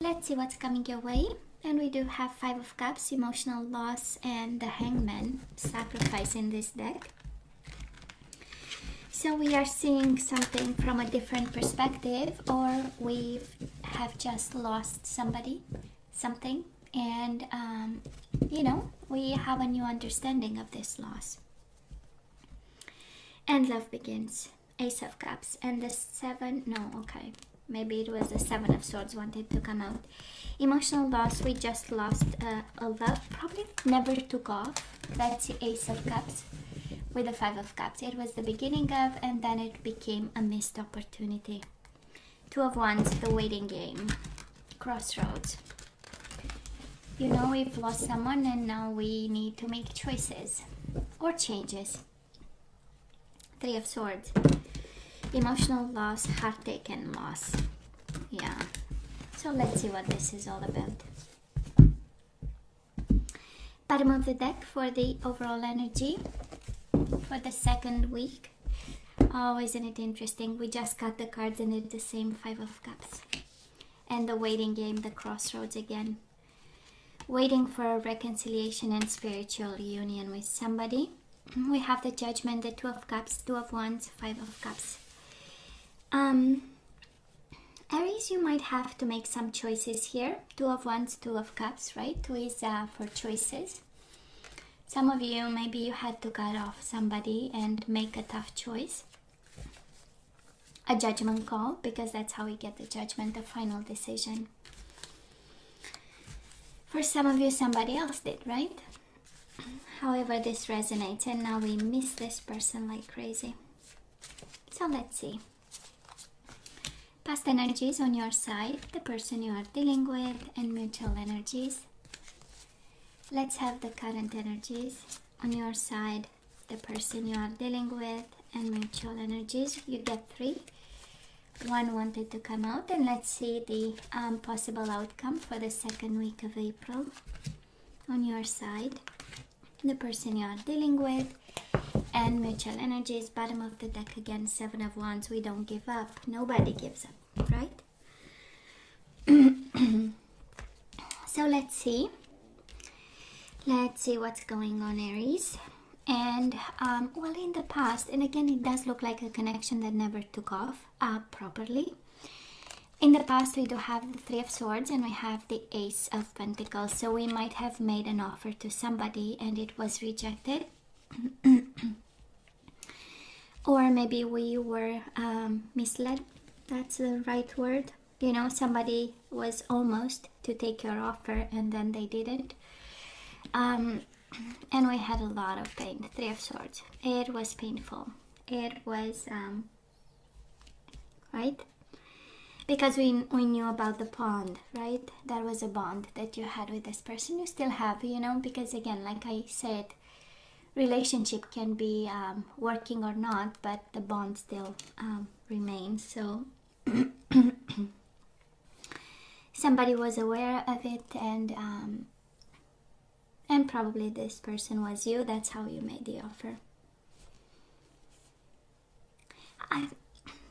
Let's see what's coming your way. And we do have Five of Cups, emotional loss, and the Hangman, sacrifice in this deck. So we are seeing something from a different perspective, or we have just lost somebody, something, and we have a new understanding of this loss. And love begins. Ace of Cups and the maybe it was the Seven of Swords wanted to come out. Emotional loss, we just lost a love, probably never took off. That's the Ace of Cups with the Five of Cups. It was the beginning of, and then it became a missed opportunity. Two of Wands, the waiting game. Crossroads. We've lost someone and now we need to make choices or changes. Three of Swords. Emotional loss, heartache and loss. Yeah. So let's see what this is all about. Bottom of the deck for the overall energy for the second week. Oh, isn't it interesting? We just got the cards and it's the same Five of Cups. And the waiting game, the crossroads again. Waiting for a reconciliation and spiritual union with somebody. We have the Judgment, the Two of Cups, Two of Wands, Five of Cups. Aries, you might have to make some choices here. Two of Wands, Two of Cups, right? Two is for choices. Some of you, maybe you had to cut off somebody and make a tough choice. A judgment call, because that's how we get the judgment, the final decision. For some of you, somebody else did, right? However, this resonates, and now we miss this person like crazy. So let's see. Past energies on your side, the person you are dealing with, and mutual energies. Let's have the current energies on your side, the person you are dealing with, and mutual energies. You get 3. One wanted to come out, and let's see the possible outcome for the second week of April. On your side, the person you are dealing with, and mutual energies. Bottom of the deck again, Seven of Wands. We don't give up. Nobody gives up, right? So let's see. Let's see what's going on, Aries. And well, in the past, and again, it does look like a connection that never took off properly. In the past, we do have the Three of Swords and we have the Ace of Pentacles. So we might have made an offer to somebody and it was rejected. Or maybe we were misled. That's the right word. Somebody was almost to take your offer and then they didn't. And we had a lot of pain. Three of Swords. It was painful. It was, right? Because we knew about the bond, right? There was a bond that you had with this person. You still have, because again, like I said, relationship can be working or not, but the bond still remains. So somebody was aware of it, and probably this person was you. That's how you made the offer.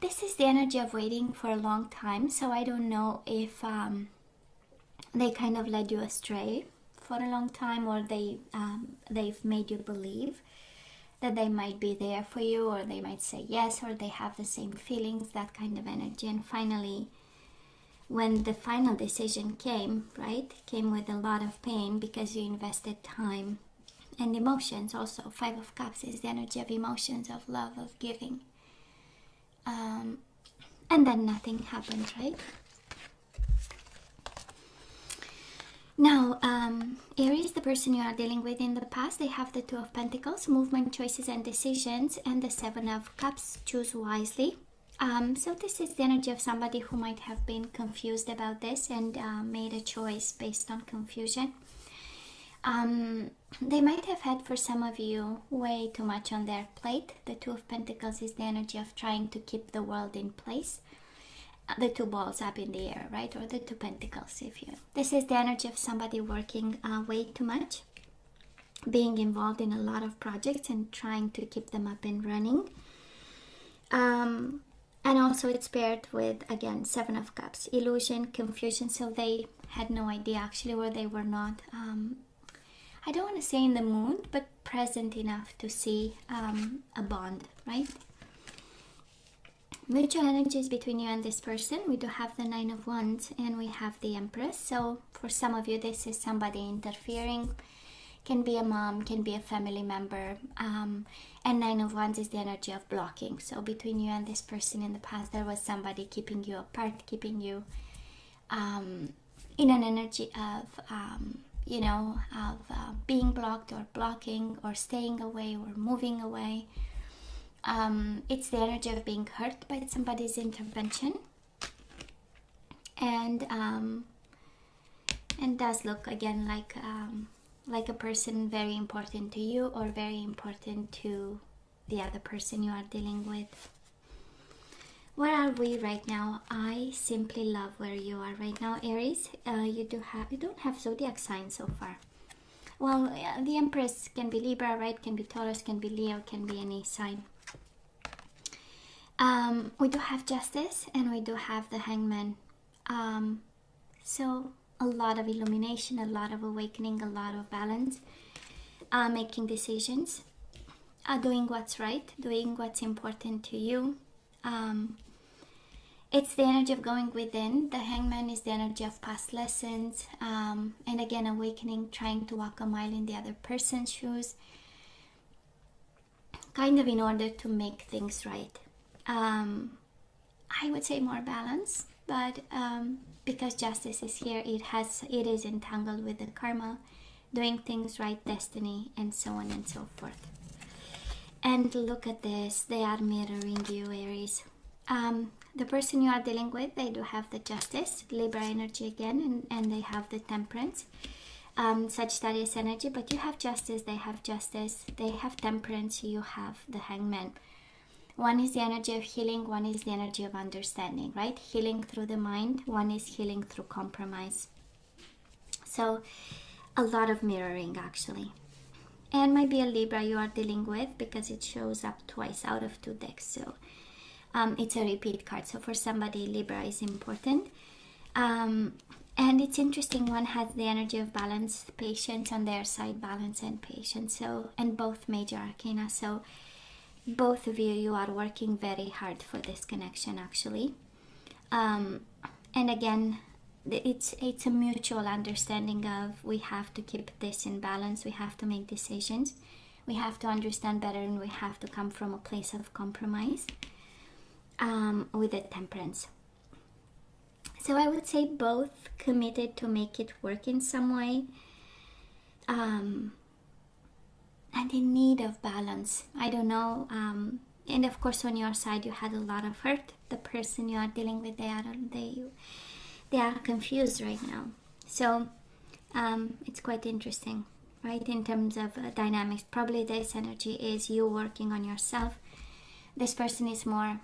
This is the energy of waiting for a long time, so I don't know if they kind of led you astray for a long time, or they've made you believe that they might be there for you, or they might say yes, or they have the same feelings, that kind of energy. And finally, when the final decision came, right, came with a lot of pain because you invested time and emotions. Also, Five of Cups is the energy of emotions, of love, of giving. And then nothing happened, right? Now, Aries, the person you are dealing with in the past, they have the Two of Pentacles, movement, choices, and decisions, and the Seven of Cups, choose wisely. So this is the energy of somebody who might have been confused about this and made a choice based on confusion. They might have had, for some of you, way too much on their plate. The Two of Pentacles is the energy of trying to keep the world in place. The two balls up in the air, right? Or the Two Pentacles, if you... This is the energy of somebody working way too much, being involved in a lot of projects and trying to keep them up and running. And also it's paired with, again, Seven of Cups, illusion, confusion. So they had no idea actually, where they were not, I don't want to say in the mood, but present enough to see a bond, right? Mutual energies between you and this person. We do have the Nine of Wands and we have the Empress. So for some of you, this is somebody interfering. Can be a mom, can be a family member. And Nine of Wands is the energy of blocking. So between you and this person in the past, there was somebody keeping you apart, keeping you in an energy of, being blocked or blocking or staying away or moving away. It's the energy of being hurt by somebody's intervention, and does look again like a person very important to you or very important to the other person you are dealing with. Where are we right now? I simply love where you are right now, Aries. You don't have zodiac signs so far. Well, the Empress can be Libra, right? Can be Taurus, can be Leo, can be any sign. We do have Justice and we do have the Hangman. So a lot of illumination, a lot of awakening, a lot of balance, making decisions, doing what's right, doing what's important to you. It's the energy of going within. The Hangman is the energy of past lessons, and again, awakening, trying to walk a mile in the other person's shoes, kind of in order to make things right. I would say more balance, but because Justice is here, it is entangled with the karma, doing things right, destiny, and so on and so forth. And look at this, they are mirroring you, Aries. The person you are dealing with, they do have the Justice, Libra energy again, and they have the Temperance, Sagittarius energy, but you have Justice, they have Justice, they have Temperance, you have the Hangman. One is the energy of healing, one is the energy of understanding, right? Healing through the mind, one is healing through compromise. So a lot of mirroring actually. And might be a Libra you are dealing with because it shows up twice out of 2 decks. So it's a repeat card. So for somebody, Libra is important. And it's interesting, one has the energy of balance, patience on their side, balance and patience. So, and both major arcana. So both of you are working very hard for this connection actually. And again, it's a mutual understanding of, we have to keep this in balance, we have to make decisions, we have to understand better, and we have to come from a place of compromise with the Temperance. So I would say both committed to make it work in some way, and in need of balance. I don't know. And of course, on your side, you had a lot of hurt. The person you are dealing with, they are confused right now. So it's quite interesting, right? In terms of dynamics, probably this energy is you working on yourself. This person is more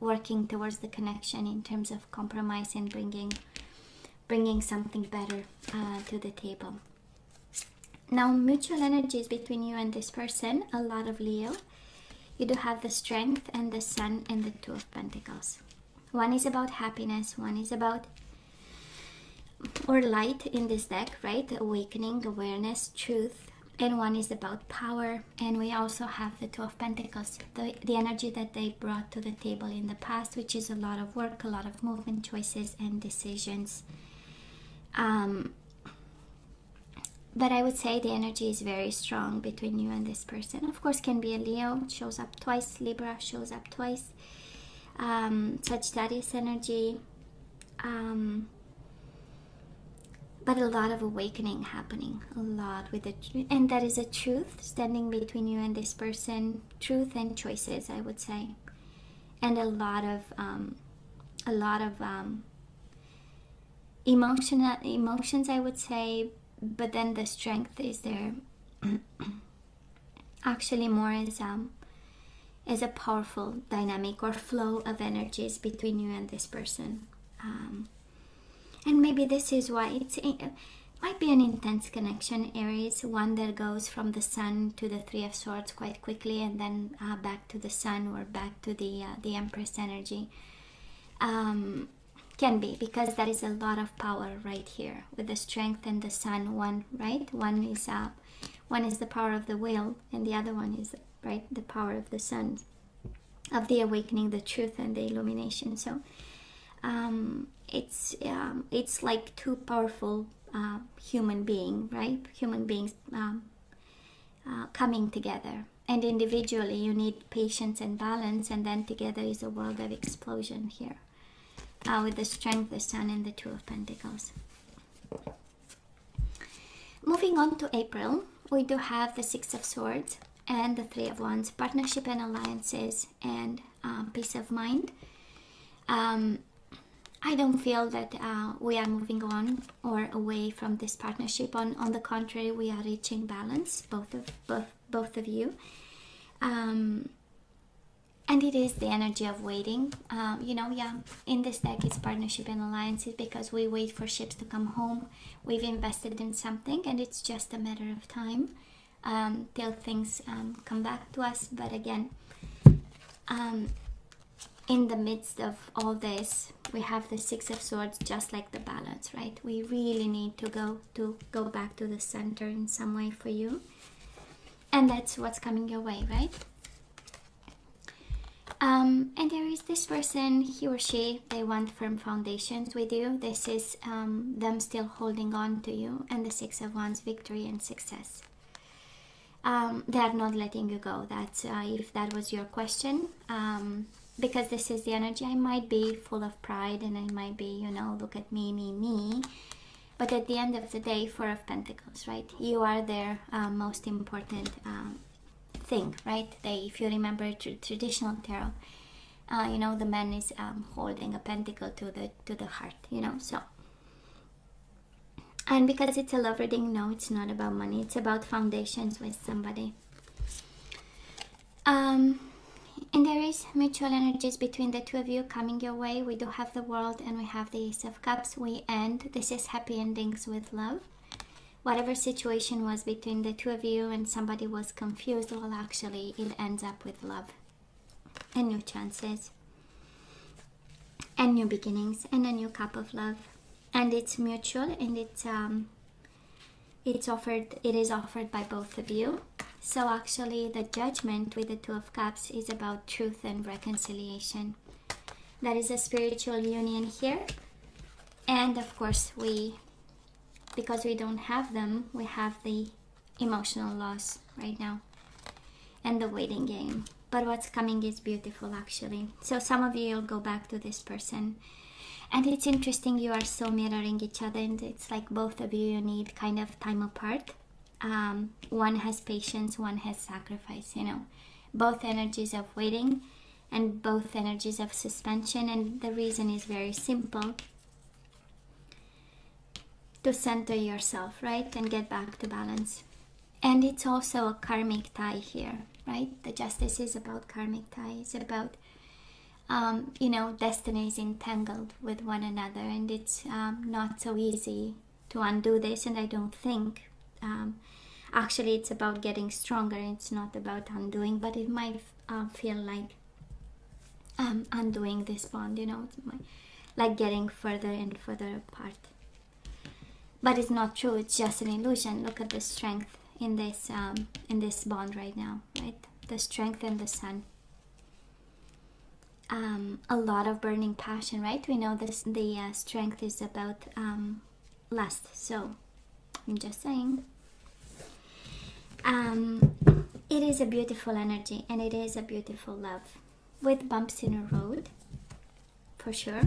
working towards the connection in terms of compromise and bringing something better to the table. Now, mutual energies between you and this person, a lot of Leo. You do have the Strength and the Sun and the Two of Pentacles. One is about happiness, one is about, or light in this deck, right? Awakening, awareness, truth. And one is about power. And we also have the Two of Pentacles, the energy that they brought to the table in the past, which is a lot of work, a lot of movement, choices, and decisions. But I would say the energy is very strong between you and this person. Of course, can be a Leo, shows up twice. Libra shows up twice. Sagittarius energy. But a lot of awakening happening. A lot with it. And that is a truth standing between you and this person. Truth and choices, I would say. And a lot of emotions, I would say. But then the strength is there actually more as a powerful dynamic or flow of energies between you and this person. And maybe this is why might be an intense connection, Aries, one that goes from the Sun to the Three of Swords quite quickly, and then back to the Sun or back to the Empress energy. Can be, because there is a lot of power right here with the Strength and the Sun. One is the power of the will, and the other one is the power of the Sun, of the awakening, the truth, and the illumination. So it's like two powerful human beings coming together. And individually you need patience and balance, and then together is a world of explosion here, with the Strength, the Sun, and the Two of Pentacles. Moving on to April, we do have the Six of Swords and the Three of Wands, partnership and alliances, and peace of mind. I don't feel that we are moving on or away from this partnership. On the contrary, we are reaching balance, both of you. And it is the energy of waiting. In this deck it's partnership and alliances because we wait for ships to come home. We've invested in something, and it's just a matter of time till things come back to us. But again, in the midst of all this, we have the Six of Swords, just like the balance, right? We really need to go back to the center in some way for you, and that's what's coming your way, right? And there is this person, he or she, they want firm foundations with you. This is them still holding on to you, and the Six of Wands, victory and success. They are not letting you go. That's if that was your question. Because this is the energy. I might be full of pride, and I might be, look at me. But at the end of the day, Four of Pentacles, right? You are their most important thing, right? If you remember traditional tarot, the man is holding a pentacle to the heart, so. And because it's a love reading, no, it's not about money. It's about foundations with somebody. And there is mutual energies between the two of you coming your way. We do have the World, and we have the Ace of Cups. This is happy endings with love. Whatever situation was between the two of you and somebody was confused, well, actually it ends up with love and new chances and new beginnings and a new cup of love. And it's mutual, and it is offered by both of you. So actually the Judgment with the Two of Cups is about truth and reconciliation. That is a spiritual union here. And of course, because we don't have them, we have the emotional loss right now and the waiting game. But what's coming is beautiful, actually. So some of you will go back to this person. And it's interesting, you are so mirroring each other, and it's like both of you need kind of time apart. One has patience, one has sacrifice, both energies of waiting and both energies of suspension. And the reason is very simple: to center yourself, right, and get back to balance. And it's also a karmic tie here, right? The Justice is about karmic tie. It's about destiny is entangled with one another, and it's not so easy to undo this. And I don't think actually it's about getting stronger. It's not about undoing, but it might feel like undoing this bond, it's like getting further and further apart. But it's not true. It's just an illusion. Look at the strength in this bond right now, right? The strength and the Sun. A lot of burning passion, right? We know the strength is about lust. So I'm just saying. It is a beautiful energy, and it is a beautiful love with bumps in a road, for sure.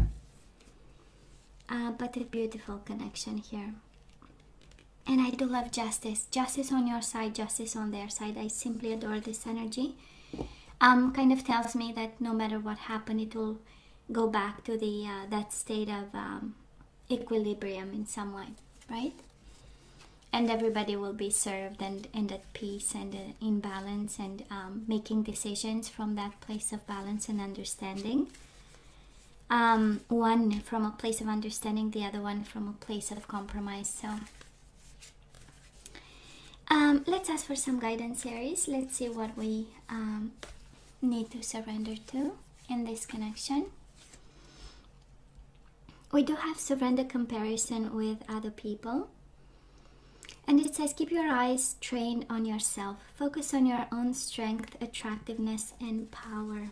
But a beautiful connection here. And I do love justice. Justice on your side, justice on their side. I simply adore this energy. Kind of tells me that no matter what happened, it will go back to the that state of equilibrium in some way, right? And everybody will be served and at peace and in balance, and making decisions from that place of balance and understanding. One from a place of understanding, the other one from a place of compromise. So Let's ask for some guidance, Aries. Let's see what we need to surrender to in this connection. We do have surrender comparison with other people. And it says, keep your eyes trained on yourself. Focus on your own strength, attractiveness, and power.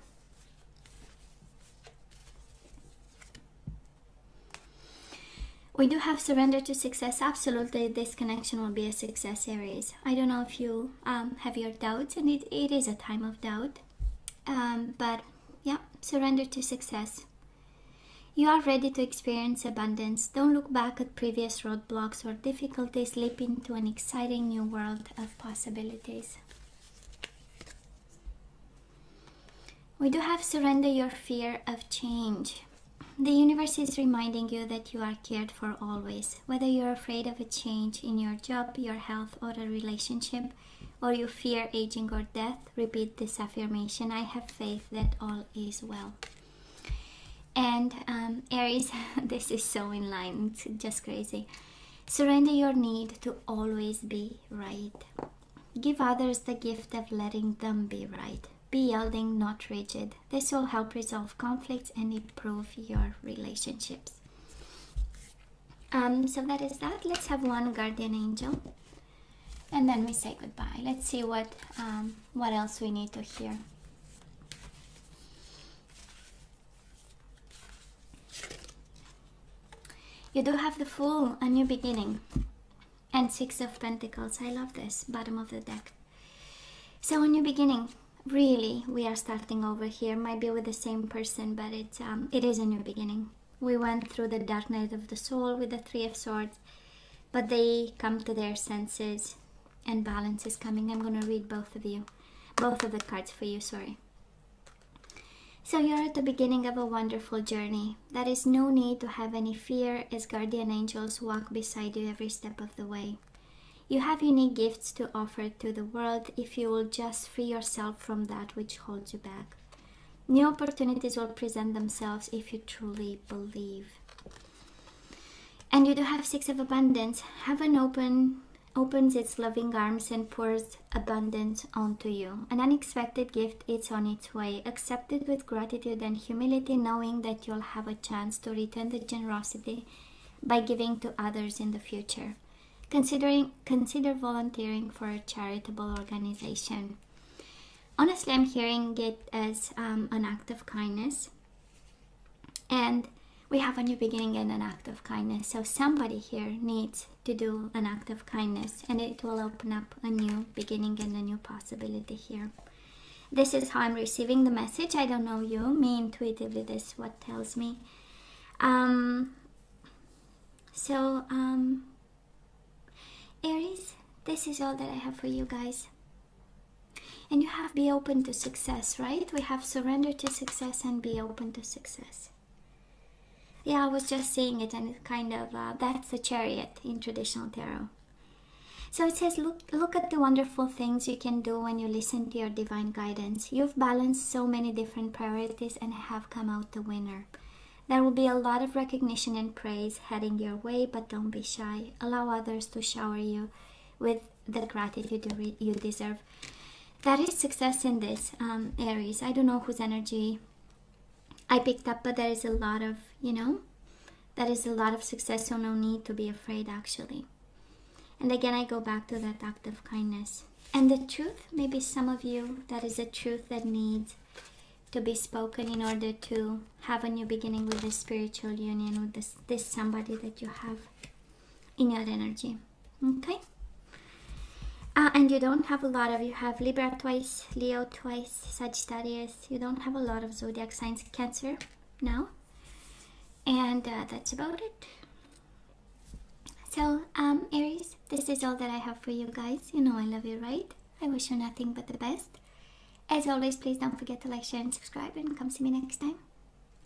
We do have surrender to success. Absolutely, this connection will be a success, Aries. I don't know if you have your doubts, and it is a time of doubt. But yeah, surrender to success. You are ready to experience abundance. Don't look back at previous roadblocks or difficulties. Leap into an exciting new world of possibilities. We do have surrender your fear of change. The universe is reminding you that you are cared for always. Whether you're afraid of a change in your job, your health, or a relationship, or you fear aging or death, repeat this affirmation. I have faith that all is well. And Aries, this is so in line. It's just crazy. Surrender your need to always be right. Give others the gift of letting them be right. Be yielding, not rigid. This will help resolve conflicts and improve your relationships. So that is that. Let's have one guardian angel, and then we say goodbye. Let's see what else we need to hear. You do have the Fool, a new beginning, and Six of Pentacles. I love this, bottom of the deck. So a new beginning. Really, we are starting over here. Might be with the same person, but it is a new beginning. We went through the dark night of the soul with the Three of Swords, but they come to their senses, and balance is coming. I'm going to read both of the cards for you, sorry. So you're at the beginning of a wonderful journey. There is no need to have any fear, as guardian angels walk beside you every step of the way. You have unique gifts to offer to the world if you will just free yourself from that which holds you back. New opportunities will present themselves if you truly believe. And you do have Six of Abundance. Heaven opens its loving arms and pours abundance onto you. An unexpected gift is on its way. Accept it with gratitude and humility, knowing that you'll have a chance to return the generosity by giving to others in the future. Consider volunteering for a charitable organization. Honestly, I'm hearing it as an act of kindness. And we have a new beginning and an act of kindness. So somebody here needs to do an act of kindness, and it will open up a new beginning and a new possibility here. This is how I'm receiving the message. I don't know you. Me intuitively, this is what tells me. Aries, this is all that I have for you guys. And you have be open to success, right? We have surrender to success and be open to success. Yeah, I was just saying it, and it's kind of, that's the Chariot in traditional tarot. So it says, look at the wonderful things you can do when you listen to your divine guidance. You've balanced so many different priorities and have come out the winner. There will be a lot of recognition and praise heading your way, but don't be shy. Allow others to shower you with the gratitude you deserve. That is success in this, Aries. I don't know whose energy I picked up, but there is a lot of, there is a lot of success, so no need to be afraid, actually. And again, I go back to that act of kindness. And the truth, maybe some of you, that is a truth that needs to be spoken in order to have a new beginning with this spiritual union with this somebody that you have in your energy. Okay? And you don't have a lot of, you have Libra twice, Leo twice, Sagittarius. You don't have a lot of zodiac signs. Cancer now. And that's about it. So, Aries, this is all that I have for you guys. You know I love you, right? I wish you nothing but the best. As always, please don't forget to like, share, and subscribe, and come see me next time.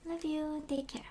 Love you. Take care.